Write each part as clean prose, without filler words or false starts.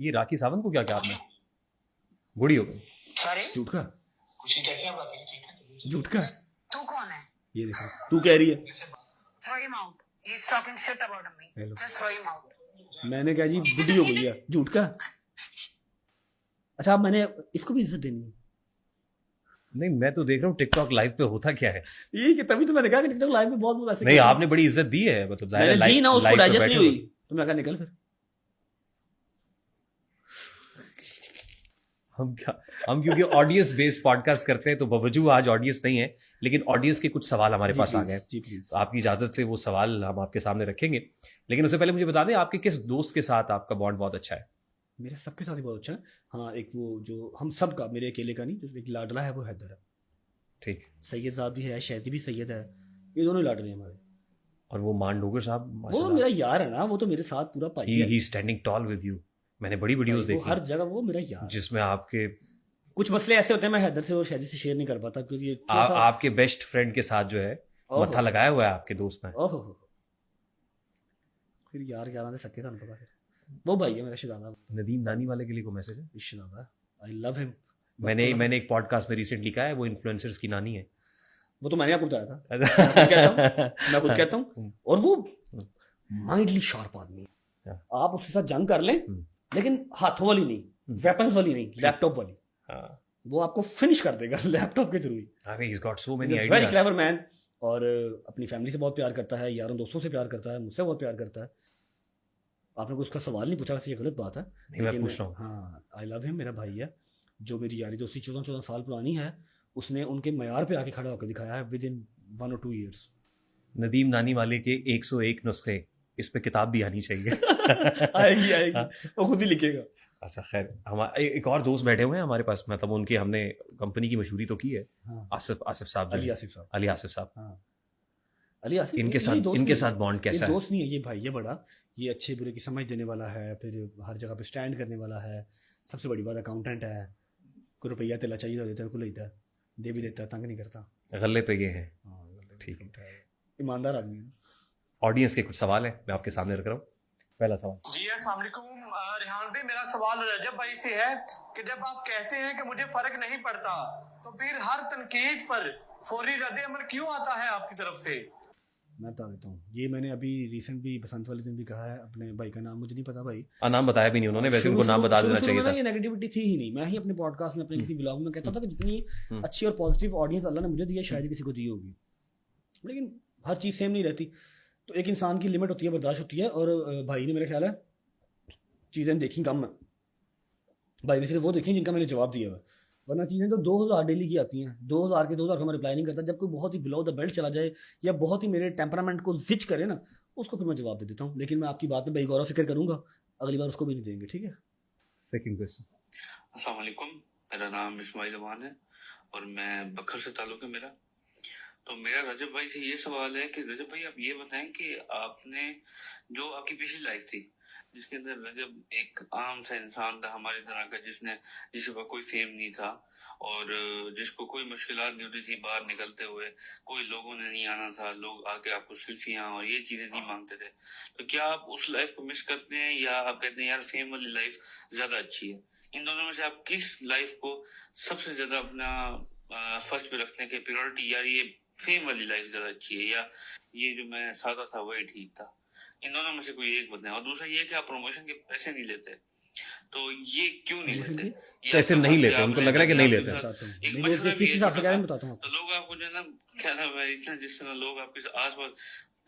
ये राखी सावंत को क्या क्या आपने बूढ़ी हो गई? सॉरी, झूठ का कुछ नहीं, कैसे आप बात करें? ठीक है, झूठ का तू कौन है? ये देखो तू कह रही है। Throw him out, he is talking shit about me, hello. Just throw him out. मैंने कहा जी बुढ़ी हो गई है, झूठ का। अच्छा अब मैंने इसको भी इज्जत देनी है। नहीं, मैं तो देख रहा हूँ टिकटॉक लाइव पे होता क्या है। ये कि तभी तो मैंने कहा कि टिकटॉक लाइव में बहुत बहुत ऐसे नहीं, cases- आपने बड़ी इज्जत दी है, मतलब जाहिर है मैंने दी ना, उसको लाइव पे डाइजेस्ट बैठे नहीं हो। हुई तो मैं कहा निकल फिर। हम क्योंकि ऑडियंस बेस्ड पॉडकास्ट करते हैं तो बवजूद आज ऑडियंस नहीं है, लेकिन ऑडियंस के कुछ सवाल हमारे पास आ गए। जी प्लीज। तो आपकी इजाजत से वो सवाल हम आपके सामने रखेंगे, लेकिन उससे पहले मुझे बता दें आपके किस दोस्त के साथ आपका बॉन्ड बहुत अच्छा है? मेरे सबके साथ ही बहुत अच्छा है। हाँ एक वो जो हम सब का, मेरे अकेले का नहीं, जो एक लाडला है वो हैदर है। ठीक। सैयद साहब भी है, शहदी भी सैयद है, ये दोनों ही लाडले हैं हमारे। और वो मान डोगर साहब वो तो माशाल्लाह, मेरा यार है ना, वो तो मेरे साथ पूरा भाई है। ही स्टैंडिंग टॉल विद यू। मैंने बड़ी वीडियोस भाई, वो देखी हर जगह वो मेरा यार है। जिसमें आपके कुछ मसले ऐसे होते हैं मैं हैदर से और शहदी से शेयर नहीं कर पाता क्योंकि ये थोड़ा सा आपके बेस्ट फ्रेंड के साथ जो है ओहो। मत्था लगाया हुआ है आपके दोस्त ने। ओहो फिर यार यार सके था पता। फिर वो भाई है मेरा शहजादा, नदीम नानी वाले के लिए को मैसेज है। शहजादा, आई लव हिम। मैंने एक पॉडकास्ट में रिसेंटली कहा है वो इन्फ्लुएंसर्स की नानी है। वो तो मैंने आपको बताया था, मैं खुद कहता हूँ। और वो माइंडली शार्प आदमी है, आप उसके साथ जंग कर लें लेकिन हाथों वाली नहीं, वेपन्स वाली नहीं, लैपटॉप वाली। वो आपको फिनिश कर देगा लैपटॉप के थ्रू ही। He's got so many very ideas. Clever man. और अपनी फैमिली से बहुत प्यार करता है, यारों दोस्तों से प्यार करता है, मुझसे बहुत प्यार करता है। आपने कोई उसका सवाल नहीं पूछा, वैसे ये गलत बात है। नहीं, मैं पूछ रहा हूँ। हाँ आई लव हिम, मेरा भाई है। जो मेरी यारी दोस्ती 14 साल पुरानी है, उसने उनके मयार पे आके खड़ा होकर दिखाया है with in 1 or 2 years। Nadeem नानी वाले के 101 नुस्खे, इस पे किताब भी आनी चाहिए। आएगी आएगी, वो खुद ही लिखेगा। अच्छा खैर, हमारे एक और दोस्त बैठे हुए हैं हमारे पास, मतलब उनकी हमने कंपनी की मशहूरी तो की है। हाँ। आसिफ साहब जो अली हैं। आसिफ साहब। अली आसिफ साहब। हाँ अली आसिफ, इनके ये साथ दोस्त इनके नहीं साथ है। बॉन्ड ये कैसा है? दोस्त नहीं है, ये भाई है बड़ा। ये अच्छे बुरे की समझ देने वाला है, फिर हर जगह पे स्टैंड करने वाला है। सबसे बड़ी बात अकाउंटेंट है, कोई रुपया तेला चाहिए तो देता है, बिल्कुल लेता है, दे भी देता है, तंग नहीं करता। गले पे गए हैं। ठीक है, ईमानदार आदमी है। ऑडियंस के कुछ सवाल है, मैं आपके सामने रख रहा हूँ। पहला सवाल। जी अस्सलाम वालेकुम रिहान भाई, मेरा सवाल रजब भाई से है कि जब आप कहते हैं कि मुझे फर्क नहीं पड़ता, तो फिर हर तनकीद पर फौरी रद्द अमल क्यों आता है आपकी तरफ से? मैं बता देता हूँ, ये मैंने अभी रिसेंट भी बसंत वाले दिन भी कहा है। अपने भाई का नाम मुझे नहीं पता भाई, नाम बताया भी नहीं उन्होंने, वैसे उनको नाम बता देना चाहिए था। ये नेगेटिविटी थी ही नहीं। मैं ही अपने पॉडकास्ट में, अपने किसी ब्लॉग में कहता था कि जितनी अच्छी और पॉजिटिव ऑडियंस अल्लाह ने मुझे दी है, शायद किसी को दी होगी, लेकिन हर चीज़ सेम नहीं रहती। तो एक इंसान की लिमिट होती है, बर्दाश्त होती है। और भाई ने, मेरा ख्याल है, चीज़ें देखी कम है। भाई ने सिर्फ वो देखी जिनका मैंने जवाब दिया है, वरना चीज़ें तो 2000 डेली की आती हैं। 2000 के 2000 का मैं रिप्लाई नहीं करता। जब कोई बहुत ही बिलो द बेल्ट चला जाए या बहुत ही मेरे टेम्परामेंट को जिच करे ना, उसको फिर मैं जवाब दे देता हूँ। लेकिन मैं आपकी बात में बेगौर फिक्र करूंगा, अगली बार उसको भी नहीं देंगे, ठीक है। Second question. अस्सलाम वालेकुम, मेरा नाम इस्माइल अमान है और मैं बखर से ताल्लुक़ है मेरा। तो मेरा रजब भाई से ये सवाल है कि रजब भाई आप ये बताएं कि आपने जो आपकी पिछली लाइफ थी जिसके अंदर रजब एक आम सा इंसान था हमारी तरह का, जिसके पास कोई फेम नहीं था और जिसको कोई मुश्किलात नहीं होती थी बाहर निकलते हुए, कोई लोगों ने नहीं आना था, लोग आके आपको सेल्फियां और ये चीजें नहीं मांगते थे, तो क्या आप उस लाइफ को मिस करते हैं या आप कहते हैं यार फेम वाली लाइफ ज्यादा अच्छी है? इन दोनों में से आप किस लाइफ को सबसे ज्यादा अपना फर्स्ट पे रखने की प्रायोरिटी, यार ये फेम वाली लाइफ ज्यादा अच्छी है या ये जो मैं सादा था वही ठीक था? इन दोनों में से कोई एक बताएं। और दूसरा ये कि आप प्रमोशन के पैसे नहीं लेते, तो ये क्यों नहीं लेते? पैसे नहीं लेते, उनको लग रहा है कि नहीं लेते। एक नहीं मशवरा बोलते, भी किस है हिसाब से छोटा कह रहे हैं सा। बताता हूँ आपको। तो लोग आपको जो है ना, क्या नाम है, इतना जिस तरह लोग आपके आसपास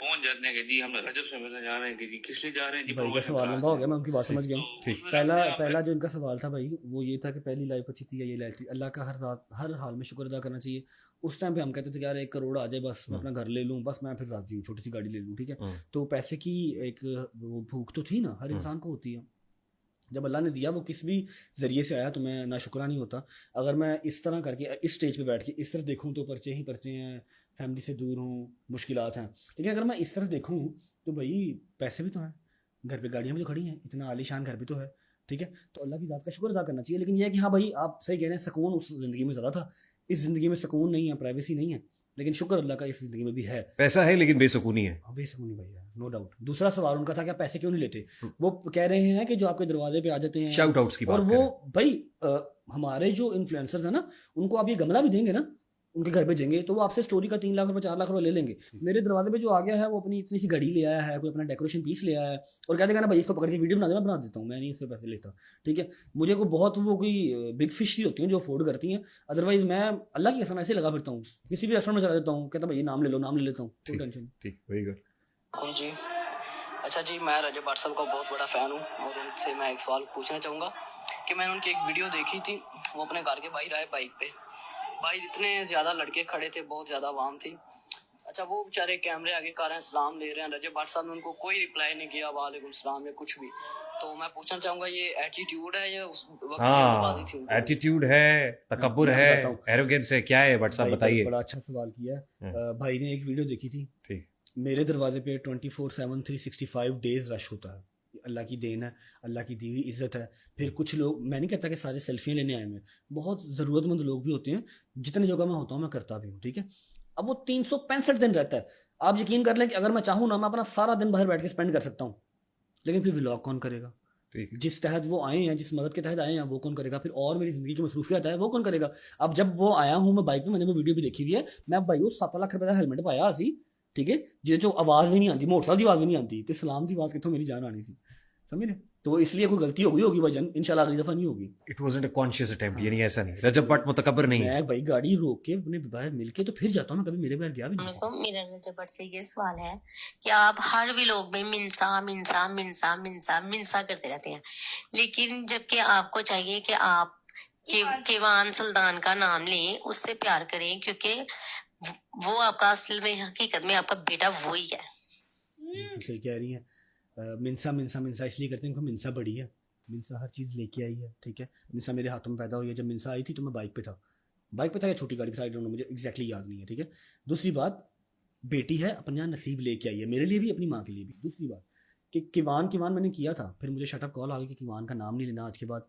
पहुंच जाते हैं कि जी हम रजब से मिलने जा रहे हैं, कि जी किस लिए जा रहे हैं जी, भाई का promotion सवाल करा लंबा हो दें। गया, मैं उनकी बात समझ गया हूँ। तो उसमें पहला अपने आप पहला जो इनका सवाल था भाई, वो ये था कि पहली लाइफ अच्छी थी या ये लाइफ थी। अल्लाह का हर हाल में शुक्र अदा करना चाहिए। उस टाइम पे हम कहते थे कि यार 1 करोड़ आ जाए बस, मैं अपना घर ले लूँ, बस मैं फिर राजी हूँ, छोटी सी गाड़ी ले लूँ, ठीक है। तो पैसे की एक वो भूख तो थी ना, हर इंसान को होती है। जब अल्लाह ने दिया, वो किस भी ज़रिए से आया, तो मैं ना शुक्रा नहीं होता। अगर मैं इस तरह करके इस स्टेज पे बैठ के इस तरह देखूँ तो पर्चे ही पर्चे हैं, फैमिली से दूर हूँ, मुश्किलात हैं। लेकिन अगर मैं इस तरह देखूँ तो भाई पैसे भी तो हैं, घर पे गाड़ियाँ भी तो खड़ी हैं, इतना आलीशान घर भी तो है, ठीक है। तो अल्लाह की बात का शुक्र अदा करना चाहिए। लेकिन यह है कि हाँ भाई, आप सही कह रहे हैं, सुकून उस ज़िंदगी में ज़्यादा था, इस ज़िंदगी में सुकून नहीं है, प्राइवेसी नहीं है। लेकिन शुक्र अल्लाह का इस जिंदगी में भी है। पैसा है लेकिन बेसुकूनी है। हाँ बेसुकूनी भैया, नो डाउट। दूसरा सवाल उनका था कि आप पैसे क्यों नहीं लेते। वो कह रहे हैं कि जो आपके दरवाजे पे आ जाते हैं, शाउट आउट्स की और बात वो करें। भाई हमारे जो इन्फ्लुएंसर्स हैं ना, उनको आप ये गमला भी देंगे ना, उनके घर पे जाएंगे तो वो आपसे स्टोरी का 3 लाख रुपए 4 लाख रुपए ले लेंगे। मेरे दरवाजे पे जो आ गया है वो अपनी इतनी सी घड़ी ले आया है, कोई अपना डेकोरेशन पीस ले आया है और कह देगा ना भाई इसको पकड़ के वीडियो बना दे, मैं बना देता हूँ, मैं नहीं इससे पैसे लेता। ठीक है, मुझे को बहुत वो कोई बिग फिश ही होती हैं जो अफोर्ड करती हैं, अदरवाइज मैं अल्लाह की कसम ऐसे लगा फिरता हूँ, किसी भी रेस्टोरेंट में चला जाता हूँ, कहता भाई नाम ले लो, नाम ले लेता हूँ, कोई टेंशन। ठीक, वेरी गुड। जी अच्छा जी, मैं रजब भट्ट साहब का बहुत बड़ा फ़ैन हूँ और उनसे मैं एक सवाल पूछना चाहूँगा कि मैंने उनकी एक वीडियो देखी थी, वो अपने घर के बाहर आए बाइक पे, भाई इतने ज़्यादा लड़के खड़े थे, बहुत ज़्यादा आवाम थी। अच्छा वो बेचारे कैमरे आगे कर रहे हैं, सलाम ले रहे हैं, रजब भट्ट साहब ने उनको कोई रिप्लाई नहीं किया, वालेकुम सलाम या कुछ भी। तो मैं पूछना चाहूँगा ये एटीट्यूड है या उस वक्त जल्दबाजी थी उनकी? एटीट्यूड है, तकब्बुर मैं है, बताता हूँ। एरोगेंस है, क्या है भट्ट साहब भाई, बताइए। बड़ा अच्छा सवाल किया है। भाई ने एक वीडियो देखी थी, ठीक। मेरे दरवाजे पे 24/7 365 डेज रश होता है, अल्लाह की देन है, अल्लाह की दी हुई इज्जत है। फिर कुछ लोग, मैं नहीं कहता कि सारे सेल्फियाँ लेने आए हैं, बहुत ज़रूरतमंद लोग भी होते हैं, जितनी जगह मैं होता हूँ मैं करता भी हूँ। ठीक है, अब वो 365 दिन रहता है, आप यकीन कर लें कि अगर मैं चाहूँ ना, मैं अपना सारा दिन बाहर बैठ के स्पेंड कर सकता हूँ, लेकिन फिर व्लॉग कौन करेगा? ठीक। जिस तहत वो आए हैं, जिस मदद के तहत आए हैं, वो कौन करेगा? फिर और मेरी ज़िंदगी की मसरूफियत है, वो कौन करेगा? अब जब वो आया हूँ मैं बाइक में, मैंने वो वीडियो भी देखी हुई है, मैं भाई वो 7 लाख रुपए का हेलमेट पाया सी, ठीक है, जो आवाज़ भी नहीं आती, मोटरसाइकिल की आवाज़ भी नहीं आती, तो सलाम की आवाज़ कितों मेरी जान आनी सी, समझ रहे? तो इसलिए कोई गलती होगी भाईजान, इंशाल्लाह अगली दफ़ा नहीं होगी। It wasn't a conscious attempt, यानी ऐसा नहीं, रजब भट्ट मुतकब्बिर नहीं है। मैं भाई गाड़ी रोक के अपने बाहर मिलके तो फिर जाता हूँ, मैं कभी मेरे बाहर गया भी नहीं। को मेरा रजब भट्ट से ये सवाल है कि आप हर व्लॉग में मिनसा मिनसा मिनसा मिनसा मिनसा करते रहते हैं, लेकिन जबकि आपको चाहिए कि आप केवान सुल्तान का नाम लें, उससे प्यार करें, क्योंकि वो आपका असल में हकीकत में आपका बेटा वही है। सही कह रही है। मिनसा मिनसा मिनसा इसलिए करते हैं, उनको मिनसा बड़ी है, मिनसा हर चीज़ लेके आई है। ठीक है, मिनसा मेरे हाथों में पैदा हुई है। जब मिनसा आई थी तो मैं बाइक पे था या छोटी गाड़ी पे था, आई डोंट नो, मुझे एग्जैक्टली याद नहीं है। ठीक है, दूसरी बात, बेटी है, अपने यहाँ नसीब लेके आई है, मेरे लिए भी, अपनी माँ के लिए भी। दूसरी बात कि किवान मैंने किया था, फिर मुझे शटअप कॉल आ गई कि किवान का नाम नहीं लेना आज के बाद,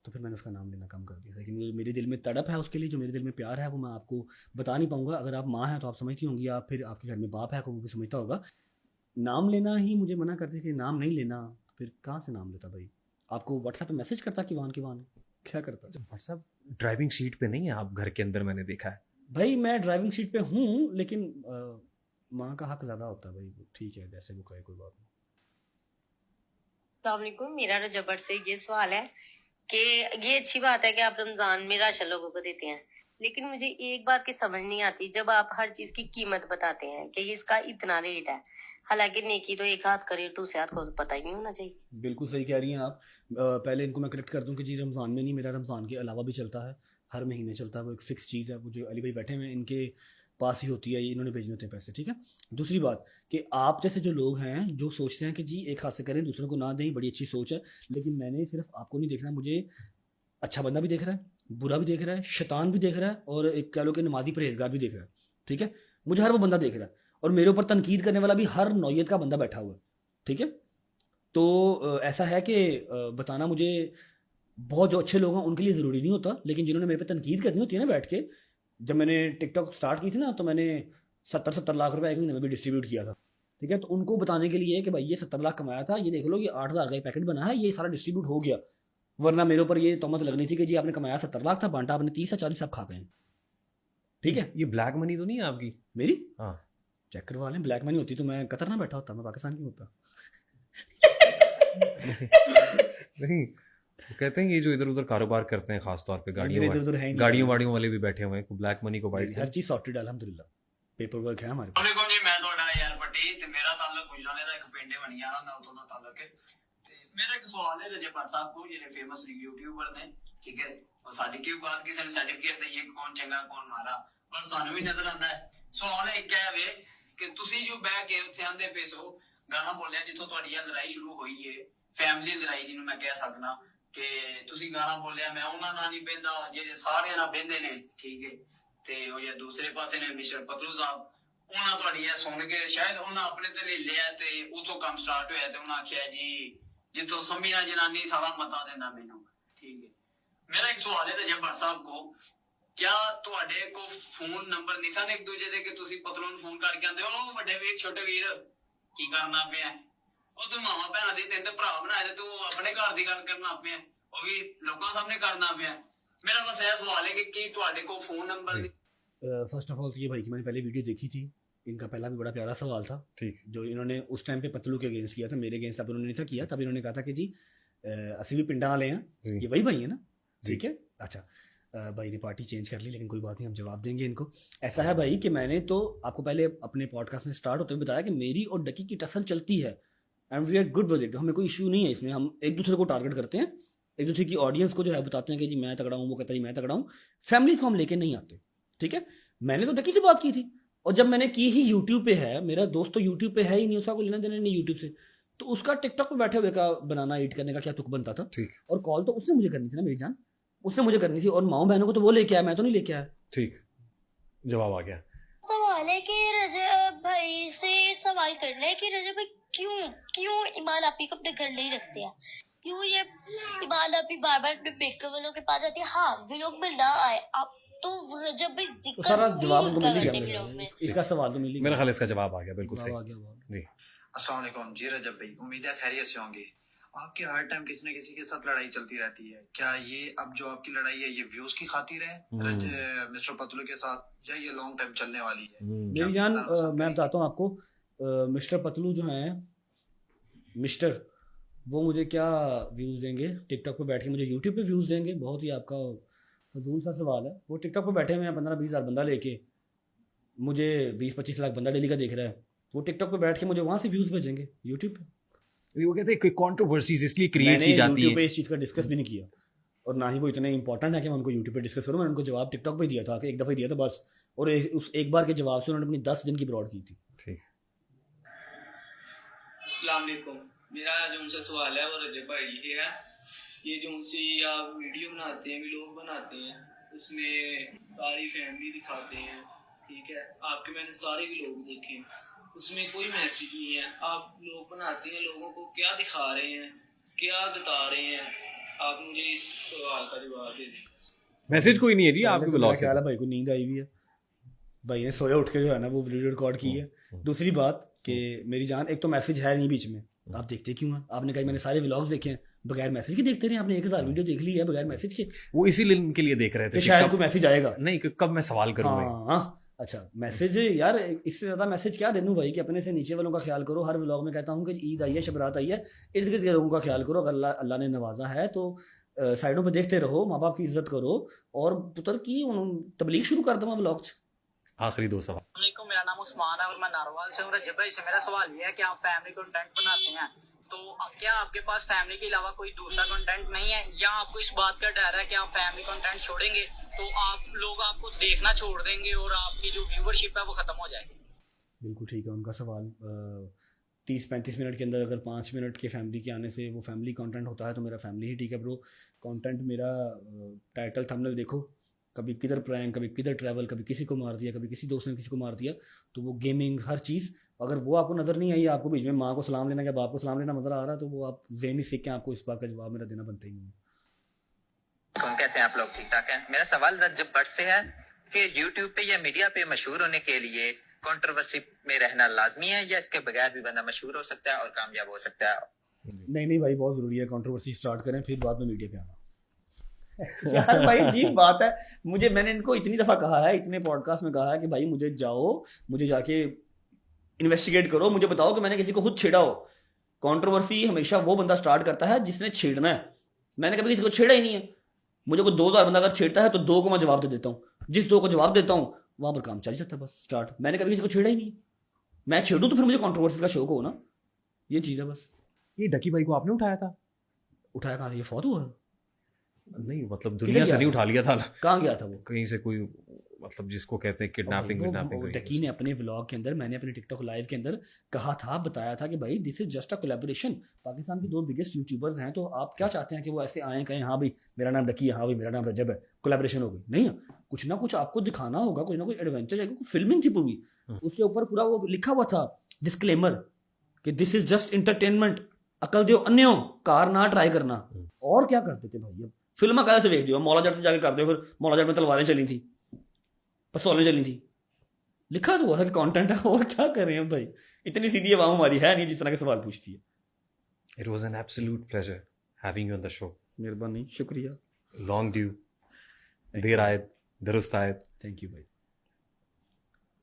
तो फिर मैंने उसका नाम लेना कम कर दिया। लेकिन मेरे दिल में तड़प है उसके लिए, जो मेरे दिल में प्यार है वो मैं आपको बता नहीं पाऊंगा। अगर आप माँ हैं तो आप समझती होंगी, आप फिर आपके घर में बाप है वो भी समझता होगा। नाम लेना ही मुझे मना करते कि नाम नहीं लेना, तो फिर कहाँ से नाम लेता भाई? आपको व्हाट्सएप पे मैसेज करता किवान क्या करता? भट्ट साहब ड्राइविंग सीट पे नहीं है आप घर के अंदर, मैंने देखा है। भाई मैं ड्राइविंग सीट पे हूँ, लेकिन माँ का हक ज़्यादा होता है भाई। ठीक है, जैसे वो कहे, कोई बात नहीं। अस्सलाम वालेकुम, मेरा रजब भट्ट से ये सवाल है कि ये अच्छी बात है कि आप रमजान में राशन लोगों को देते हैं, लेकिन मुझे एक बात की समझ नहीं आती, जब आप हर चीज की कीमत बताते हैं कि इसका इतना रेट है, हालांकि नेकी तो एक हाथ करे, दूसरे हाथ को तो पता ही नहीं होना चाहिए। बिल्कुल सही कह रही हैं आप। पहले इनको मैं करेक्ट कर दूं कि जी रमज़ान में नहीं, मेरा रमज़ान के अलावा भी चलता है, हर महीने चलता है, वो एक फ़िक्स चीज़ है। वो जो अली भाई बैठे हुए हैं इनके पास ही होती है, ये इन्होंने भेजने होते हैं पैसे। ठीक है, दूसरी बात कि आप जैसे जो लोग हैं जो सोचते हैं कि जी एक हाथ से करें दूसरों को ना दें, बड़ी अच्छी सोच है, लेकिन मैंने सिर्फ आपको नहीं देखना, मुझे अच्छा बंदा भी देख रहा है, बुरा भी देख रहा है, शैतान भी देख रहा है, और एक कह लो कि नमाजी परहेजगार भी देख रहा है। ठीक है, मुझे हर वो बंदा देख रहा है, और मेरे ऊपर तनकीद करने वाला भी हर नौयत का बंदा बैठा हुआ है। ठीक है, तो ऐसा है कि बताना मुझे, बहुत जो अच्छे लोग हैं उनके लिए ज़रूरी नहीं होता, लेकिन जिन्होंने मेरे पे तनकीद करनी होती है ना बैठ के, जब मैंने टिकटॉक स्टार्ट की थी ना, तो मैंने 70 लाख रुपए एक महीने में भी डिस्ट्रीब्यूट किया था। ठीक है, तो उनको बताने के लिए कि भाई ये 70 लाख कमाया था, ये देख लो, ये 8,000 का एक पैकेट बना है, ये सारा डिस्ट्रीब्यूट हो गया, वरना मेरे ऊपर ये तोहमत लगनी थी कि जी आपने कमाया 70 लाख था, बांटा आपने 30 या 40 आप खा गए। ठीक है, ये ब्लैक मनी तो नहीं है आपकी? मेरी हाँ, चेक करवा लें, ब्लैक मनी होती तो मैं कतर ना बैठा होता, मैं पाकिस्तान क्यों होता? नहीं, वो कहते हैं ये जो इधर उधर कारोबार करते हैं, खास तौर पे मेरे इधर उधर है ही नहीं। गाड़ियों वाड़ियों वाले भी बैठे हुए हैं, ब्लैक मनी को वाइट हर चीज सॉर्टेड अल्हम्दुलिल्लाह, पेपर वर्क है हमारे पास। वालेकुम जी, मैं ਤੁਹਾਡਾ यार पट्टी ते मेरा ताल्लुक गुजराले ਦਾ ਇੱਕ ਪਿੰਡ ਬਣੀ ਆ ਨਾ, मैं उतों ਦਾ ताल्लुक है। ਤੇ मेरा एक सवाल है रजब भट्ट साहब को, ਜਿਹੜੇ फेमस यूट्यूबर ने, ठीक है, और साडी की बात ਕਿਸੇ ਨੂੰ सर्टिफिकेट दईए कौन चंगा कौन मारा, पर ਸਾਨੂੰ ਵੀ ਨਜ਼ਰ ਆਂਦਾ ਹੈ। ਸਵਾਲ ਇੱਕ ਹੈ ਵੇ ਕਿ ਤੁਸੀਂ ਜੋ ਬਹਿ ਕੇ ਉੱਥੇ ਆਂਦੇ ਪੇਸੋ ਗਾਣਾ ਬੋਲਿਆ, ਜਿੱਥੋਂ ਤੁਹਾਡੀ ਇਹ ਲੜਾਈ ਸ਼ੁਰੂ ਹੋਈ ਹੈ, ਫੈਮਿਲੀ ਲੜਾਈ ਜਿਹਨੂੰ ਮੈਂ ਕਹਿ ਸਕਦਾ, ਕਿ ਤੁਸੀਂ ਗਾਣਾ ਬੋਲਿਆ ਮੈਂ ਉਹਨਾਂ ਨਾਲ ਨਹੀਂ ਬਹਿੰਦਾ ਜਿਹੜੇ ਸਾਰਿਆਂ ਨਾਲ ਬਹਿੰਦੇ ਨੇ, ਠੀਕ ਹੈ, ਤੇ ਉਹ ਜੇ ਦੂਸਰੇ ਪਾਸੇ ਨੇ ਮਿਸਟਰ ਪਤਲੂ ਸਾਹਿਬ, ਉਹਨਾਂ ਤੁਹਾਡੀ ਇਹ ਸੁਣ ਕੇ ਸ਼ਾਇਦ ਉਹਨਾਂ ਆਪਣੇ ਤੇ ਲੈ ਲਿਆ ਤੇ ਉਥੋਂ ਕੰਮ ਸਟਾਰਟ ਹੋਇਆ, ਤੇ ਉਹਨਾਂ ਆਖਿਆ ਜੀ ਜਿੱਥੋਂ ਸਮੀਨਾ ਜਨਾਨੀ ਸਾਰਾ ਮਤਾ ਦੇਣਾ ਮੈਨੂੰ। ठीक है, मेरा एक सवाल है रजब भट्ट साहब को क्या ਤੁਹਾਡੇ ਕੋ ਫੋਨ ਨੰਬਰ ਨਹੀਂ ਸਨ ਇੱਕ ਦੂਜੇ ਦੇ ਕਿ ਤੁਸੀਂ ਪਤਲੂ ਨੂੰ ਫੋਨ ਕਰਕੇ ਆਂਦੇ ਹੋ ਵੱਡੇ ਵੀਰ ਛੋਟੇ ਵੀਰ ਕੀ ਕਰਨਾ ਪਿਆ ਉਹ ਤੂੰ ਮਾਵਾ ਭੈਣਾਂ ਦੀ ਤਿੰਨ ਭਰਾ ਬਣਾਏ ਤੇ ਤੂੰ ਆਪਣੇ ਘਰ ਦੀ ਗੱਲ ਕਰਨਾ ਪਿਆ ਉਹ ਵੀ ਲੋਕਾਂ ਸਾਹਮਣੇ ਕਰਨਾ ਪਿਆ मेरा बस यह सवाल है कि ਤੁਹਾਡੇ को phone number first of all तो ये भाई की मैंने पहले वीडियो देखी थी, इनका पहला भी बड़ा प्यारा सवाल था ठीक, जो इन्होंने उस टाइम पे पतलू के अगेंस्ट किया था, मेरे अगेंस्ट तब इन्होंने नहीं था किया, तब इन्होंने कहा था कि जी असली भी पिंडा वाले हैं, जी। ये वही भाई है ना, जी। ठीक है। अच्छा भाई ने पार्टी चेंज कर ली, लेकिन कोई बात नहीं, हम जवाब देंगे इनको। ऐसा है भाई कि मैंने तो आपको पहले अपने पॉडकास्ट में स्टार्ट होते हुए बताया कि मेरी और डकी की टसल चलती है and we are good with it, हमें कोई इशू नहीं है इसमें, हम एक दूसरे को टारगेट करते हैं, एक दूसरे की ऑडियंस को जो है बताते हैं कि जी मैं तगड़ा हूँ, वो कहता है मैं तगड़ा हूँ, फैमिलीज को हम लेके नहीं आते, ठीक है। मैंने तो डकी से बात की थी, और जब मैंने की ही यूट्यूब पे है, मेरा दोस्त तो यूट्यूब पे है ही नहीं, उसका कोई लेना देना नहीं यूट्यूब से, तो उसका टिकटॉक पे बैठे हुए का बनाना एडिट करने का क्या तुक बनता था, ठीक, और कॉल तो उसने मुझे करनी थी ना मेरी जान, उसने मुझे करनी थी, और माओ बहनों को तो वो लेके आया, मैं तो नहीं लेके आया। ठीक, जवाब आ गया। सवाल है कि रजब भाई से सवाल करना है कि रजब भाई क्यों ईमान आपी को अपने घर नहीं रखते हैं, क्यों ये ईमान आपी बार बार अपने बेकर वालों के पास जाती है। हाँ व्लॉग में ना आए आप तो रजब भाई तो जिक्र सारा ही जवाब उनको उनका मिल करते गया व्लॉग में। इसका सवाल तो मिल ही मेरा गया, ख्याल इसका जवाब आ गया, बिल्कुल जवाब आ सही गया। जी। अस्सलाम वालेकुम जी रजब भाई, उम्मीद है खैरियत से होंगे। आपकी हर टाइम किसी न किसी के साथ लड़ाई चलती रहती है, क्या ये अब जो आपकी लड़ाई है ये व्यूज की खातिर है मिस्टर पतलू के साथ, या ये लॉन्ग टाइम चलने वाली है? मेरी जान मैं बताता हूँ आपको, मिस्टर पतलू जो हैं मिस्टर, वो मुझे क्या व्यूज़ देंगे टिकटॉक पे बैठ के, मुझे यूट्यूब पे व्यूज़ देंगे, बहुत ही आपका फजूल सा सवाल है। वो टिकटॉक पे बैठे हुए हैं 15-20 हज़ार बंदा लेके, मुझे 20-25 लाख बंदा डेली का देख रहा है, वो टिकटॉक पे बैठ के मुझे वहाँ से व्यूज़ भेजेंगे यूट्यूब पे। वो कहते हैं कंट्रोवर्सीज इसलिए क्रिएट की जाती यूट्यूब पे है। इस चीज़ का डिस्कस भी नहीं किया, और ना ही वो इतने इंपॉर्टेंट है कि मैं उनको यूट्यूब पे डिस्कस करूँ, मैंने उनको जवाब टिकटॉक पे दिया था कि एक दफ़ा दिया था बस, और उस एक बार के जवाब से उन्होंने अपनी 10 दिन की ब्रॉड की थी। ठीक, अस्सलाम वालेकुम, मेरा जो उनसे सवाल है वो रजब भाई ये है, ये जो उनसे आप वीडियो बनाते हैं व्लॉग बनाते हैं उसमें सारी फैमिली दिखाते हैं, ठीक है, आपके मैंने सारे व्लॉग देखे हैं, उसमें कोई मैसेज नहीं है, आप व्लॉग बनाते हैं लोगों को क्या दिखा रहे हैं, क्या बता रहे हैं, आप मुझे इस सवाल का जवाब दे दें। मैसेज कोई नहीं है जी आपके मेरा ब्लॉग ख्याल है भाई को नींद आई हुई है, भाई ने सोया उठ के जो है ना वो वीडियो रिकॉर्ड की है। दूसरी बात कि मेरी जान, एक तो मैसेज है नहीं बीच में, आप देखते क्यों हैं? आपने कहा मैंने सारे व्लॉग्स देखे हैं, बगैर मैसेज के देखते रहे, आपने 1000 वीडियो देख ली है बगैर मैसेज के, वो इसीलिए के लिए देख रहे थे कि कि शायद कब- कोई मैसेज आएगा। नहीं कि कब मैं सवाल करूंगा। हाँ अच्छा, मैसेज यार इससे ज़्यादा मैसेज क्या दे दूँ भाई, कि अपने से नीचे वालों का ख्याल करो। हर व्लॉग में कहता हूँ कि ईद आई है, शबरात आई है, इर्द गिर्द के लोगों का ख्याल करो, अगर अल्लाह ने नवाजा है तो साइडों पे देखते रहो, माँ बाप की इज्जत करो, और पुत्र की तबलीग शुरू कर दूँगा व्लॉग। आखिरी 2 सवाल। वालेकुम, मेरा नाम उस्मान है और मैं नारोवाल से हूँ। रजब भाई से मेरा सवाल ये है कि आप फैमिली कंटेंट बनाते हैं, तो क्या आपके पास फैमिली के अलावा कोई दूसरा कंटेंट नहीं है, या आपको इस बात का डर है कि आप फैमिली कंटेंट छोड़ेंगे तो आप लोग आपको देखना छोड़ देंगे और आपकी जो व्यूवरशिप है वो खत्म हो जाएगी? बिल्कुल ठीक है उनका सवाल। 30-35 मिनट के अंदर अगर 5 मिनट के फैमिली के आने से वो फैमिली कंटेंट होता है तो मेरा फैमिली ही ठीक है ब्रो। कंटेंट मेरा टाइटल थंबनेल देखो, कभी किधर प्रैंक, कभी किधर ट्रैवल, कभी किसी को मार दिया, कभी किसी दोस्त ने किसी को मार दिया, तो वो गेमिंग हर चीज़, अगर वो आपको नज़र नहीं आई, आपको बीच में माँ को सलाम लेना या बाप को सलाम लेना नज़र आ रहा है, तो वो आप ज़हनी सीख के आपको इस बात का जवाब मेरा देना बनता ही नहीं है। कैसे हैं आप लोग? ठीक ठाक हैं। मेरा सवाल रजब भट्ट से है कि यूट्यूब पे या मीडिया पे मशहूर होने के लिए कंट्रोवर्सी में रहना लाजमी है, या इसके बगैर भी बंदा मशहूर हो सकता है और कामयाब हो सकता है? नहीं भाई, बहुत ज़रूरी है कंट्रोवर्सी स्टार्ट करें, फिर बाद में मीडिया पे आना। यार भाई अजीब बात है, मैंने इनको इतनी दफ़ा कहा है, इतने पॉडकास्ट में कहा है कि भाई मुझे जाके इन्वेस्टिगेट करो, मुझे बताओ कि मैंने किसी को खुद छेड़ा हो। कंट्रोवर्सी हमेशा वो बंदा स्टार्ट करता है जिसने छेड़ना है, मैंने कभी किसी को छेड़ा ही नहीं है। मुझे कोई 2000 बंदा अगर छेड़ता है तो 2 को मैं जवाब दे देता हूँ, जिस 2 को जवाब देता हूँ वहाँ पर काम चल जाता है, बस स्टार्ट। मैंने कभी किसी को छेड़ा ही नहीं, मैं छेड़ूँ तो फिर मुझे कंट्रोवर्सी का शौक हो ना, ये चीज़ है बस। ये डकी भाई को आपने उठाया था? उठाया कहाँ से, ये फौत हुआ? नहीं मतलब दुनिया से नहीं उठा लिया था, कहाँ गया था वो? कहीं से कोई, मतलब जिसको कहते हैं किडनैपिंग। डकी ने अपने व्लॉग के अंदर, मैंने अपने टिकटॉक लाइव के अंदर कहा था, बताया था कि भाई this is just a collaboration. Pakistan के 2 बिगेस्ट यूट्यूबर्स हैं, तो आप क्या चाहते हैं कि वो ऐसे आए कहें हाँ भाई मेरा नाम डकी है, हाँ भाई मेरा नाम रजब है, कोलैबोरेशन हो गई? नहीं, कुछ ना कुछ आपको दिखाना होगा, कुछ ना कुछ एडवेंचर है। फिल्मिंग थी पूरी, उसके ऊपर पूरा वो लिखा हुआ था डिस्क्लेमर कि दिस इज जस्ट इंटरटेनमेंट, अकल दियो अन्यो कार ना ट्राई करना। और क्या करते थे भाई, अब फिल्म कैसे से देख दियो, मौला जट से जाके कर दो, फिर मौला जट में तलवारें चली थी, पिस्तौलें चली थी, लिखा तो हुआ था कि कंटेंट है, और क्या कर रहे हैं भाई। इतनी सीधी आवाम हमारी है नहीं जिस तरह के सवाल पूछती है। It was an absolute pleasure having you on the show. मेहरबानी, शुक्रिया। Long due, देर आए, दुरुस्त आए। थैंक यू भाई।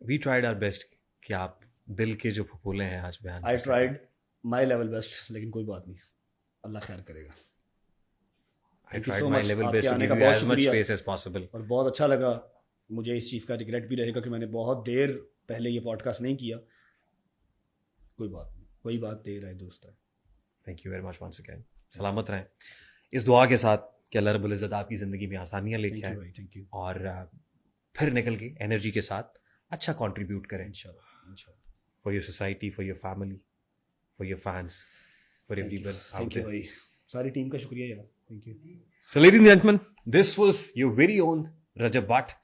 We tried our best कि आप दिल के जो फफूले हैं आज बयान आई कर सकें। ट्राइड माई लेवल बेस्ट, लेकिन कोई बात नहीं, अल्लाह खैर करेगा। I Thank you tried so my much. level आपके best to आने give का you बहुत as much शुक्रिया। space as possible. और बहुत अच्छा लगा मुझे, इस चीज़ का रिग्रेट भी रहेगा कि मैंने बहुत देर पहले ये पॉडकास्ट नहीं किया। कोई बात नहीं, कोई बात देर आए दोस्त है। Thank you very much once again. सलामत रहें इस दुआ के साथ कि अल्लाह रब्बुल इज़्ज़त आपकी ज़िंदगी में आसानियाँ लेके थैंक यू आए भाई, थैंक यू। और फिर निकल के एनर्जी के साथ अच्छा कंट्रीब्यूट करें इंशाल्लाह, इंशाल्लाह। for your society, for your family, for your fans, for everyone out thank you there. भाई, सारी टीम का शुक्रिया यार, thank you. So ladies and gentlemen, this was your very own Rajab Bhatt.